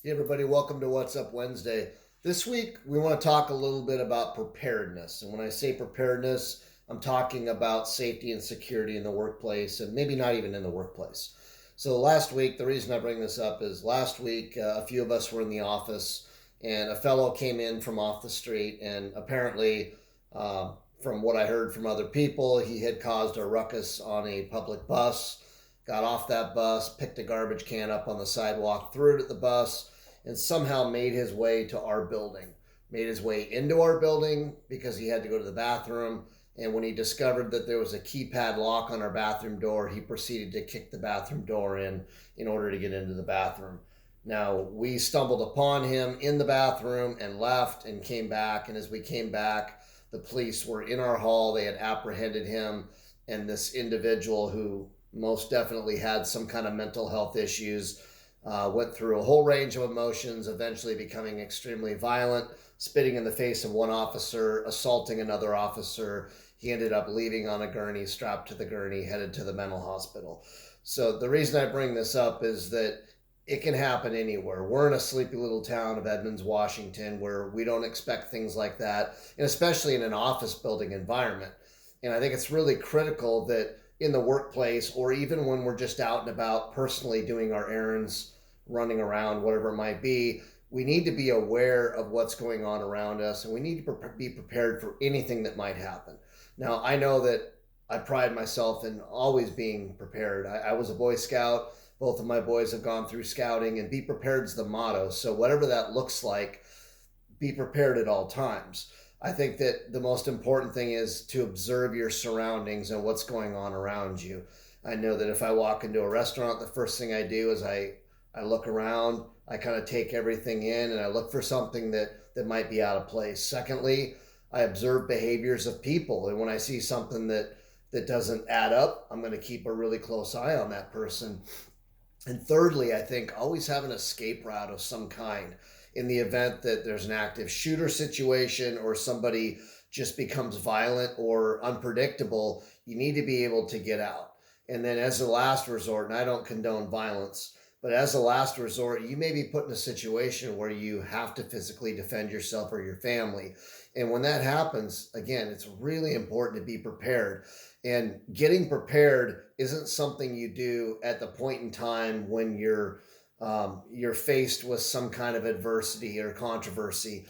Hey everybody, welcome to What's Up Wednesday. This week we want to talk a little bit about preparedness. And when I say preparedness, I'm talking about safety and security in the workplace and maybe not even in the workplace. So last week, the reason I bring this up is last week a few of us were in the office and a fellow came in from off the street and apparently from what I heard from other people, he had caused a ruckus on a public bus, got off that bus, picked a garbage can up on the sidewalk, threw it at the bus, and somehow made his way to our building. Made his way into our building because he had to go to the bathroom. And when he discovered that there was a keypad lock on our bathroom door, he proceeded to kick the bathroom door in order to get into the bathroom. Now, we stumbled upon him in the bathroom and left and came back. And as we came back, the police were in our hall. They had apprehended him. And this individual, who most definitely had some kind of mental health issues, went through a whole range of emotions, eventually becoming extremely violent, spitting in the face of one officer, assaulting another officer. He ended up leaving on a gurney, strapped to the gurney, headed to the mental hospital. So the reason I bring this up is that it can happen anywhere. We're in a sleepy little town of Edmonds, Washington, where we don't expect things like that, and especially in an office building environment. And I think it's really critical that in the workplace, or even when we're just out and about personally doing our errands, running around, whatever it might be, we need to be aware of what's going on around us, and we need to be prepared for anything that might happen. Now, I know that I pride myself in always being prepared. I was a Boy Scout. Both of my boys have gone through scouting, and be prepared is the motto. So whatever that looks like, be prepared at all times. I think that the most important thing is to observe your surroundings and what's going on around you. I know that if I walk into a restaurant, the first thing I do is I look around, I kind of take everything in, and I look for something that might be out of place. Secondly, I observe behaviors of people, and when I see something that doesn't add up, I'm going to keep a really close eye on that person. And thirdly, I think always have an escape route of some kind in the event that there's an active shooter situation or somebody just becomes violent or unpredictable. You need to be able to get out. And then, as a last resort, and I don't condone violence, but as a last resort, you may be put in a situation where you have to physically defend yourself or your family. And when that happens, again, it's really important to be prepared. And getting prepared isn't something you do at the point in time when you're faced with some kind of adversity or controversy.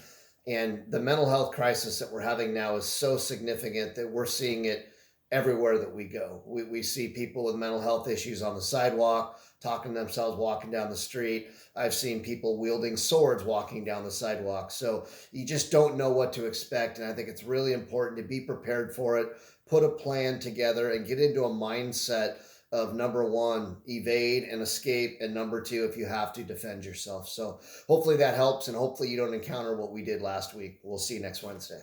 And the mental health crisis that we're having now is so significant that we're seeing it everywhere that we go. We see people with mental health issues on the sidewalk, talking to themselves, walking down the street. I've seen people wielding swords walking down the sidewalk. So you just don't know what to expect. And I think it's really important to be prepared for it, put a plan together, and get into a mindset of number one, evade and escape, and number two, if you have to, defend yourself. So hopefully that helps, and hopefully you don't encounter what we did last week. We'll see you next Wednesday.